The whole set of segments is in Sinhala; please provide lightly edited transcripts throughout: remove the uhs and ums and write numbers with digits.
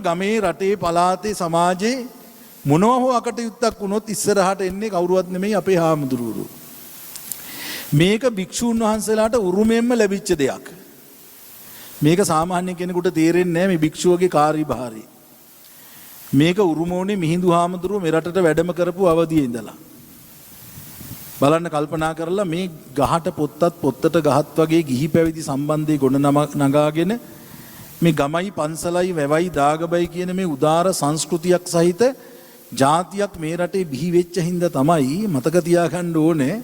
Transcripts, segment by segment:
ගමේ රටේ පළාතේ සමාජයේ මොනවා හෝ අකටයුත්තක් වුණොත් ඉස්සරහට එන්නේ කවුරුවත් නෙමෙයි අපේ හාමුදුරුවෝ. මේක භික්ෂූන් වහන්සේලාට උරුමයෙන්ම ලැබිච්ච දෙයක්. මේක සාමාන්‍ය කෙනෙකුට තේරෙන්නේ නැහැ මේ භික්ෂුවගේ කාර්යභාරය. මේක උරුමෝනේ මිහිඳු හාමුදුරුවෝ මෙරටට වැඩම කරපු අවදියේ ඉඳලා. බලන්න කල්පනා කරලා මේ ගහට පොත්තට ගහත් වගේ ගිහි පැවිදි සම්බන්ධයේ ගොඩ නගාගෙන මේ ගමයි පන්සලයි වැවයි දාගබයි කියන මේ උදාර සංස්කෘතියක් සහිත ජාතියක් මේ රටේ බිහි වෙච්ච හින්දා තමයි මතක තියාගන්න ඕනේ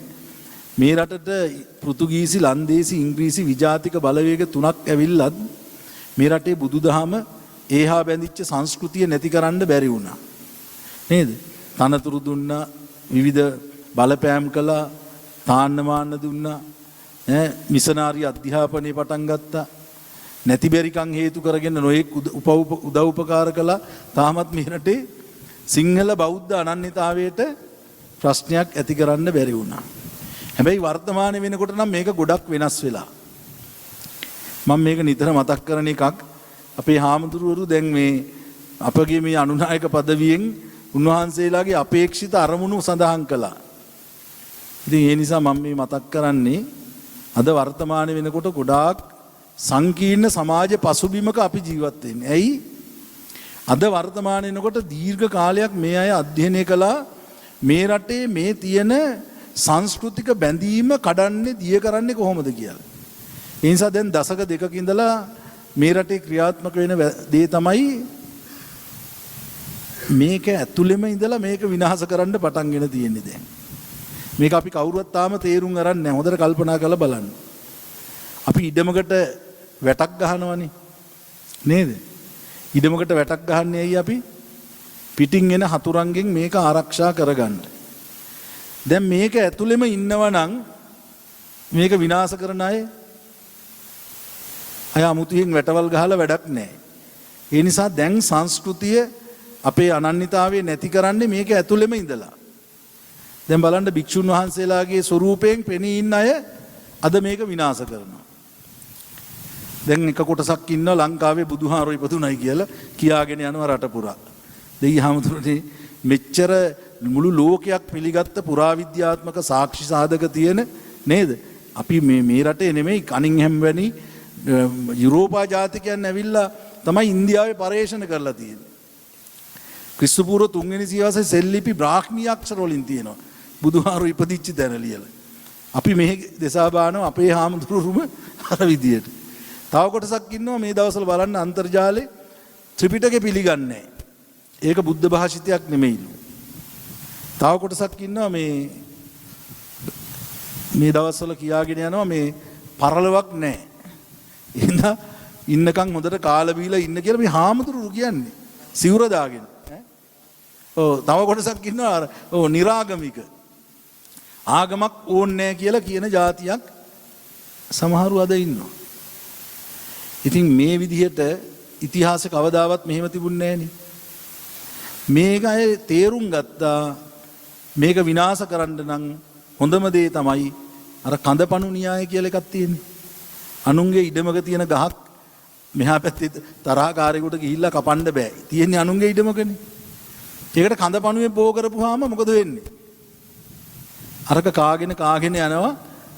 මේ රටට පෘතුගීසි ලන්දේසි ඉංග්‍රීසි විජාතික බලවේග තුනක් ඇවිල්ලත් මේ රටේ බුදුදහම ඒහා බැඳිච්ච සංස්කෘතිය නැති කරන්න බැරි වුණා නේද? තනතුරු දුන්නා, විවිධ බලපෑම් කළා, තාන්න මාන්න දුන්නා, මිෂනාරි අධ්‍යාපනය පටන් ගත්තා. නැති බැරිකම් හේතු කරගෙන නොයෙක් උදව් උපකාර කළා. තාමත් මේ රටේ සිංහල බෞද්ධ අනන්‍යතාවයට ප්‍රශ්නයක් ඇති කරන්න බැරි වුණා. හැබැයි වර්තමානයේ වෙනකොට නම් මේක ගොඩක් වෙනස් වෙලා. මම මේක නිතර මතක් කරන එකක්. අපේ හාමුදුරුවරු දැන් මේ අපගේ මේ අනුනායක පදවියෙන් උන්වහන්සේලාගේ අපේක්ෂිත අරමුණු සඳහන් කළා. ඉතින් ඒ නිසා මම මේ මතක් කරන්නේ අද වර්තමානයේ වෙනකොට ගොඩාක් සංකීර්ණ සමාජ පසුබිමක අපි ජීවත් වෙන්නේ. ඇයි? අද වර්තමානයේ වෙනකොට දීර්ඝ කාලයක් මේ අය අධ්‍යයනය කළා මේ රටේ මේ තියෙන සංස්කෘතික බැඳීම කඩන්නේ දිය කරන්නේ කොහොමද කියලා. ඒ නිසා දැන් දශක දෙකක ඉඳලා මේ රටේ ක්‍රියාත්මක වෙන දේ තමයි මේක ඇතුළෙම ඉඳලා මේක විනාශ කරන්න පටන් ගෙන තියෙන්නේ දැන්. මේක අපි කවුරුවත් තාම තේරුම් අරන් නැහැ. හොඳට කල්පනා කරලා බලන්න. අපි ඉඩමකට වැටක් ගහනවනේ නේද? ඉඩමකට වැටක් ගහන්නේ ඇයි අපි? පිටින් එන හතුරන්ගෙන් මේක ආරක්ෂා කරගන්න. දැන් මේක ඇතුළෙම ඉන්නවනම් මේක විනාශ කරන අය අමුතුවෙන් වැටවල් ගහලා වැඩක් නැහැ. ඒ නිසා දැන් සංස්කෘතිය අපේ අනන්‍යතාවය නැති කරන්නේ මේක ඇතුළෙම ඉඳලා. දැන් බලන්න භික්ෂුන් වහන්සේලාගේ ස්වරූපයෙන් පෙනී ඉන්න අය අද මේක විනාශ කරනවා. දැන් එක කොටසක් ඉන්නවා ලංකාවේ බුදුහාරෝ ඉපදුණයි කියලා කියාගෙන යනවා රට පුරා. දෙයි හැමතුරේ මෙච්චර මුළු ලෝකයක් පිළිගත්ත පුරාවිද්‍යාත්මක සාක්ෂි සාධක තියෙන නේද? අපි මේ රටේ නෙමෙයි කනින්හැම් වැනි යුරෝපා ජාතිකයන් ඇවිල්ලා තමයි ඉන්දියාවේ පර්යේෂණ කරලා තියෙන්නේ. ක්‍රිස්තු පූර්ව 3 වෙනි සියවසේ සෙල්ලිපි බ්‍රාහ්මී අක්ෂර වලින් තියෙනවා. බුදුහාරෝ ඉපදිච්ච තැන ලියලා. අපි මේ දෙසා බානවා අපේ හාමුදුරුවරුම අර විදියට. තව කොටසක් ඉන්නවා මේ දවස්වල බලන්න අන්තර්ජාලේ ත්‍රිපිටකය පිළිගන්නේ නැහැ. ඒක බුද්ධ භාෂිතයක් නෙමෙයිලු. තව කොටසක් ඉන්නවා මේ දවස්වල කියාගෙන යනවා මේ පරලොවක් නැහැ. එහෙනම් ඉන්නකම් හොඳට කාලා බීලා ඉන්න කියලා මේ හාමුදුරුවෝ කියන්නේ. සිවුර දාගෙන. තව කොටසක් ඉන්නවා නිරාගමික. ආගමක් ඕනේ නැහැ කියලා කියන જાතියක් සමහරු අද ඉන්නවා. ඉතින් මේ විදිහට ඉතිහාසෙ කවදාවත් මෙහෙම තිබුණේ නැහනේ. මේක අය තේරුම් ගත්තා මේක විනාශ කරන්න නම් හොඳම දේ තමයි අර කඳපණු න්‍යාය කියලා එකක් තියෙන්නේ. අනුන්ගේ ඉඩමක තියෙන ගහක් මෙහා පැත්තේ තරහකාරයෙකුට ගිහිල්ලා කපන්න බෑ. තියෙන්නේ අනුන්ගේ ඉඩමකනේ. ඒකට කඳපණුවේ බෝ කරපුවාම මොකද වෙන්නේ? අරක කාගෙන යනවා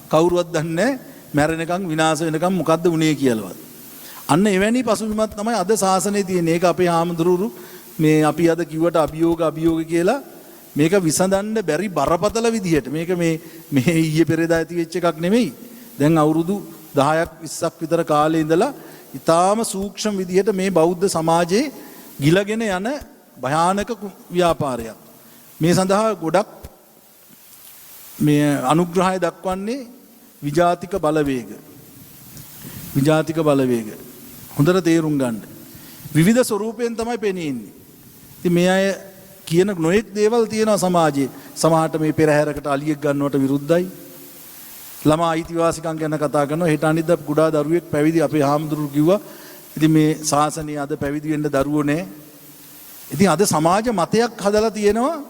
කවුරුවත් දන්නේ නැහැ මැරෙනකන් විනාශ වෙනකන් මොකද්ද වුනේ කියලාවත්. අන්න එවැනි පසුබිමක් තමයි අද ශාසනයේ තියෙන. ඒක අපේ හාමුදුරුවෝ මේ අපි අද කිව්වට අභියෝග කියලා මේක විසඳන්න බැරි බරපතල විදිහට මේක මේ ඊයේ පෙරේදා ඇති වෙච්ච එකක් නෙමෙයි. දැන් අවුරුදු 10ක් 20ක් විතර කාලේ ඉඳලා ඊටාම සූක්ෂම විදිහට මේ බෞද්ධ සමාජයේ ගිලගෙන යන භයානක ව්‍යාපාරයක්. මේ සඳහා ගොඩක් මේ අනුග්‍රහය දක්වන්නේ විජාතික බලවේග. විජාතික බලවේග. හොඳට තේරුම් ගන්න. විවිධ ස්වරූපයෙන් තමයි පෙනී ඉන්නේ. ඉතින් මේ අය කියන නොයෙක් දේවල් තියෙනවා සමාජයේ. සමහරට මේ පෙරහැරකට අලියෙක් ගන්නවට විරුද්ධයි. ළමා අයිතිවාසිකම් ගැන කතා කරනවා. හෙට අනිද්දා කුඩා දරුවෙක් පැවිදි අපේ හාමුදුරුවෝ කිව්වා. ඉතින් මේ ශාසනයේ අද පැවිදි වෙන්න දරුවෝ නැහැ. ඉතින් අද සමාජ මතයක් හදලා තියෙනවා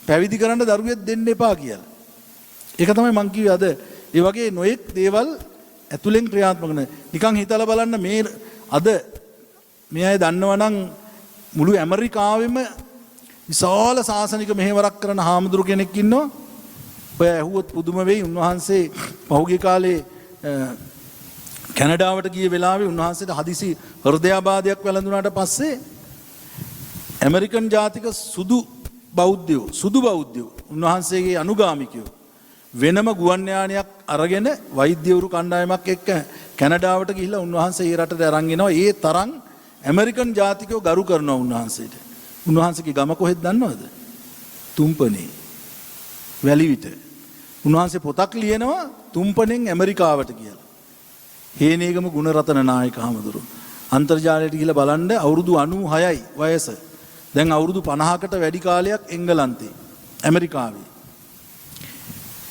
පැවිදි කරන්න දරුවෙක් දෙන්න එපා කියලා. ඒක තමයි මං කිව්වේ අද ඒ වගේ නොයෙක් දේවල් ඇතුලෙන් ක්‍රියාත්මක වෙන. නිකන් හිතලා බලන්න මේ අද මේ අය දන්නවනම් මුළු ඇමරිකාවෙම විශාල ශාසනික මෙහෙවරක් කරන හාමුදුරු කෙනෙක් ඉන්නවා. ඔය ඇහුවොත් පුදුම වෙයි. උන්වහන්සේ පහුගිය කාලේ කැනඩාවට ගිය වෙලාවේ උන්වහන්සේට හදිසි හෘදයාබාධයක් වැළඳුනාට පස්සේ ඇමරිකන් ජාතික සුදු බෞද්ධයෝ උන්වහන්සේගේ අනුගාමිකයෝ වෙනම ගුවන් යානයක් අරගෙන වෛද්‍යවරු කණ්ඩායමක් එක්ක කැනඩාවට ගිහිල්ලා උන්වහන්සේ ඒ රටට අරන් එනවා. ඒ තරම් ඇමරිකන් ජාතිකයෝ ගරු කරනවා උන්වහන්සේට. උන්වහන්සේගේ ගම කොහෙද දන්නවද? තුම්පනේ. වැලිවිට. උන්වහන්සේ පොතක් ලියනවා තුම්පනෙන් ඇමරිකාවට කියලා. හේනේගම ගුණරතන නායක හාමුදුරුවෝ. අන්තර්ජාලයට ගිහිල්ලා බලන්න අවුරුදු 96යි වයස. දැන් අවුරුදු 50කට වැඩි කාලයක් එංගලන්තේ ඇමරිකාවේ.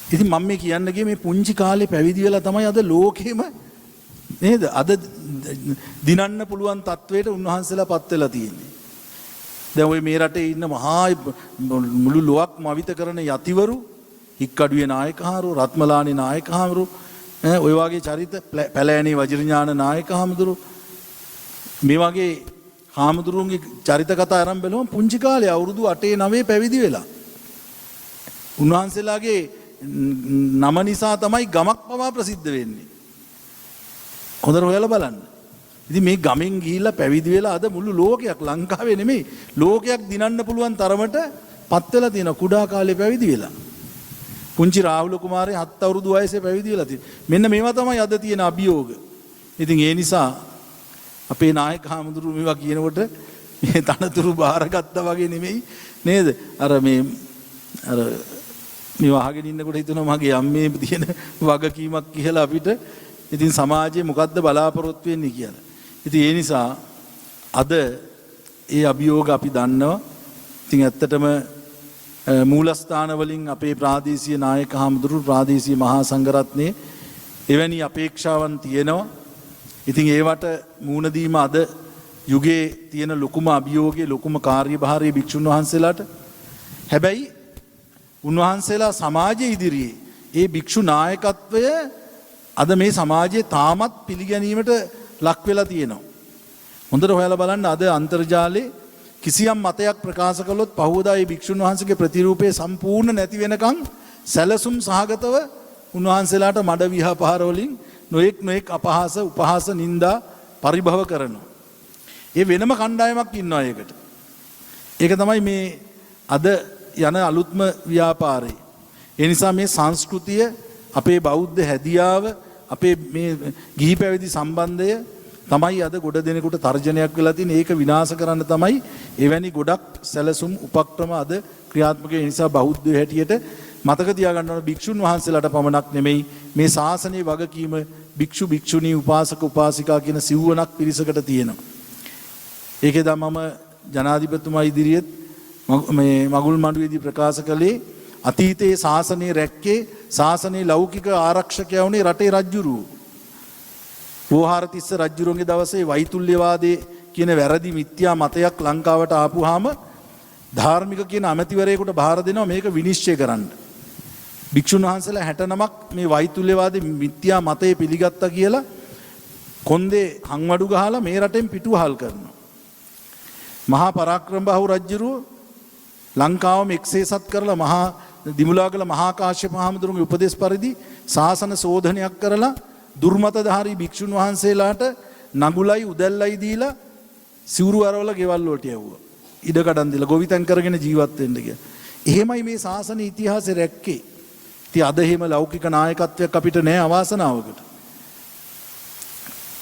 ඉතින් මම මේ කියන්න ගියේ මේ පුංචි කාලේ පැවිදි වෙලා තමයි අද ලෝකෙම නේද? අද දිනන්න පුළුවන් තත්වයට උන්වහන්සේලා පත් වෙලා තියෙන්නේ. දැන් ওই මේ රටේ ඉන්න මහා මුළු ලොවක් මවිත කරන යතිවරු, හික්කඩුවේ නායකහරු, රත්මලානි නායකහරු, ඔය වගේ චරිත, පැලෑණි වජිරඥාන නායකහමඳුරු, මේ වගේ හාමුදුරුවන්ගේ චරිත කතා ආරම්භ වෙලම පුංචි කාලේ අවුරුදු 8 9 පැවිදි වෙලා. උන්වහන්සේලාගේ නම නිසා තමයි ගමක් පවා ප්‍රසිද්ධ වෙන්නේ. හොඳට හොයලා බලන්න. ඉතින් මේ ගමෙන් ගිහිල්ලා පැවිදි වෙලා අද මුළු ලෝකයක්, ලංකාවේ නෙමෙයි ලෝකයක් දිනන්න පුළුවන් තරමට පත් වෙලා තියෙන කුඩා කාලේ පැවිදි වෙලා. පුංචි රාහුල කුමාරයා 7 අවුරුදු වයසේ පැවිදි වෙලා තියෙනවා. මෙන්න මේවා තමයි අද තියෙන අභියෝග. ඉතින් ඒ නිසා අපේ නායක හාමුදුරුවෝ මේවා කියනකොට මේ තනතුරු බාරගත්තා වගේ නෙමෙයි නේද? අර මේ අහගෙන ඉන්නකොට හිතනවා මගේ අම්මේ තියෙන වගකීමක් කියලා අපිට. ඉතින් සමාජයේ මොකද්ද බලාපොරොත්තු වෙන්නේ කියලා. ඉතින් ඒ නිසා අද ඒ අභියෝග අපි දන්නවා. ඉතින් ඇත්තටම මූලස්ථාන වලින් අපේ ප්‍රාදේශීය නායක හාමුදුරුවෝ, ප්‍රාදේශීය මහා සංඝරත්නයේ එවැනි අපේක්ෂාවන් තියෙනවා. ඉතින් ඒවට මූණ දීම අද යුගයේ තියෙන ලොකුම අභියෝගයේ ලොකුම කාර්යභාරයේ භික්ෂුන් වහන්සේලාට. හැබැයි උන්වහන්සේලා සමාජයේ ඉදිරියේ ඒ භික්ෂු නායකත්වය අද මේ සමාජයේ තාමත් පිළිගැනීමට ලක් වෙලා තියෙනවා. හොඳට හොයලා බලන්න අද අන්තර්ජාලයේ කිසියම් මතයක් ප්‍රකාශ කළොත් පහවදා ඒ භික්ෂුන් වහන්සේගේ ප්‍රතිරූපය සම්පූර්ණ නැති වෙනකන් සැලසුම් සහගතව උන්වහන්සේලාට මඩ විහාපාර වලින් නොඑක් අපහාස, උපහාස, නින්දා පරිභව කරනවා. ඒ වෙනම කණ්ඩායමක් ඉන්නවා ඒකට. ඒක තමයි මේ අද යන අලුත්ම ව්‍යාපාරය. ඒ නිසා මේ සංස්කෘතිය, අපේ බෞද්ධ හැදියාව, අපේ මේ ගිහි පැවිදි සම්බන්ධය තමයි අද ගොඩ දෙනෙකුට තර්ජනයක් වෙලා තියෙන්නේ. ඒක විනාශ කරන්න තමයි එවැනි ගොඩක් සැලසුම් උපක්‍රම අද ක්‍රියාත්මක වෙන නිසා බෞද්ධ හැටියට මතක තියාගන්න ඕන භික්ෂුන් වහන්සේලාට පමණක් නෙමෙයි මේ ශාසනයේ වගකීම භික්ෂු භික්ෂුණී උපාසක උපාසිකා කියන සිව්වනක් පිරිසකට තියෙනවා. ඒකේද මම ජනාධිපතිතුමා ඉදිරියේ මේ මගුල් මඬුවේදී ප්‍රකාශ කළේ අතීතයේ ශාසනය රැක්කේ ශාසනයේ ලෞකික ආරක්ෂකයා වුණේ රටේ රජුරුවෝ. වෝහාරතිස්ස රජුරුවන්ගේ දවසේ වෛතුල්‍යවාදයේ කියන වැරදි මිත්‍යා මතයක් ලංකාවට ආපුවාම ධාර්මික කියන අමතිවරයෙකුට බාර දෙනවා මේක විනිශ්චය කරන්න. භික්ෂුන් වහන්සේලා 69ක් මේ වෛතුල්‍යවාදී මිත්‍යා මතය පිළිගත්තා කියලා කොන්දේ හංවඩු ගහලා මේ රටෙන් පිටුවහල් කරනවා. මහා පරාක්‍රමබාහු රජුරුවෝ ලංකාවම එක්සේසත් කරලා මහා දිමුලාගල මහා කාශ්‍යප මහමුදුරුගේ උපදේශ පරිදි ශාසන සෝධනයක් කරලා දුර්මතධාරී භික්ෂුන් වහන්සේලාට නගුලයි උදැල්ලයි දීලා සිවුරු අරවල ගෙවල් වලට යවුවා. ඉඩ කඩන් දීලා ගොවිතැන් කරගෙන ජීවත් වෙන්න කියලා. එහෙමයි මේ ශාසන ඉතිහාසය රැක්කේ. ඉතින් අද එහෙම ලෞකික නායකත්වයක් අපිට නැහැ අවාසනාවකට.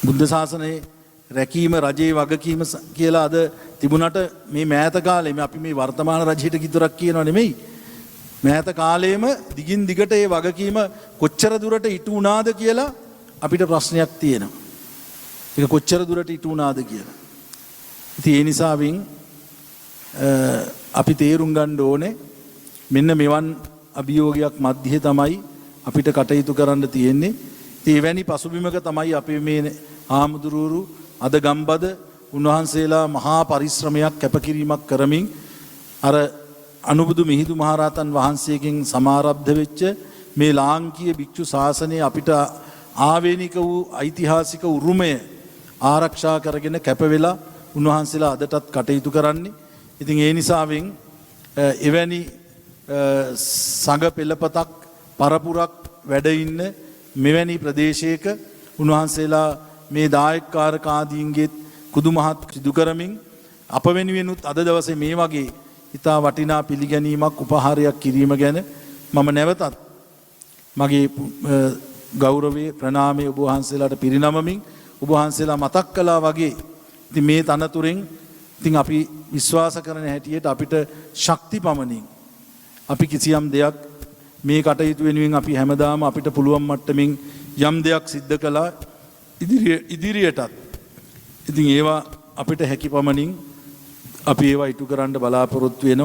බුද්ධ ශාසනයේ රැකීම රජයේ වගකීම කියලා අද තිබුණට මේ මෑත කාලේ අපි මේ වර්තමාන රජයට කිතරක් කියනවා නෙමෙයි. මෑත කාලේම දිගින් දිගට ඒ වගකීම කොච්චර දුරට ඉටු වුණාද කියලා අපිට ප්‍රශ්නයක් තියෙනවා. ඒක කොච්චර දුරට ඉටු වුණාද කියලා. ඉතින් ඒ නිසාවෙන් අපි තේරුම් ගන්න ඕනේ මෙන්න මෙවන් අභියෝගයක් මැද්දේ තමයි අපිට කටයුතු කරන්න තියෙන්නේ. ඉතින් එවැනි පසුබිමක තමයි අපි මේ ආමුදුරුරු අද ගම්බද උන්වහන්සේලා මහා පරිශ්‍රමයක් කැපකිරීමක් කරමින් අර අනුබුදු මිහිඳු මහරහතන් වහන්සේගෙන් සමාරබ්ධ වෙච්ච මේ ලාංකීය භික්ෂු ශාසනය අපිට ආවේනික වූ ඓතිහාසික උරුමය ආරක්ෂා කරගෙන කැප වෙලා උන්වහන්සේලා අදටත් කටයුතු කරන්නේ. ඉතින් ඒ නිසාවෙන් එවැනි සඟ පෙළපතක් පරපුරක් වැඩ ඉන්න මෙවැනි ප්‍රදේශයක උන්වහන්සේලා මේ දායකකාරකාදීන්ගේ කුදු මහත් සිදු කරමින් අප වෙනුවෙනුත් අද දවසේ මේ වගේ ඉතා වටිනා පිළිගැනීමක් උපහාරයක් කිරීම ගැන මම නැවතත් මගේ ගෞරවයේ ප්‍රණාමයේ ඔබ වහන්සේලාට පිරිනමමින් ඔබ වහන්සේලා මතක් කළා වගේ ඉතින් මේ තනතුරෙන් ඉතින් අපි විශ්වාස කරන හැටියට අපිට ශක්ති පමණින් අපි කිසියම් දෙයක් මේ කටයුතු වෙනුවෙන් අපි හැමදාම අපිට පුළුවන් මට්ටමින් යම් දෙයක් සිද්ධ කළා ඉදිරියටත් ඉතින් ඒවා අපිට හැකි පමණින් අපි ඒවා ඉටු කරන්න බලාපොරොත්තු වෙනවා.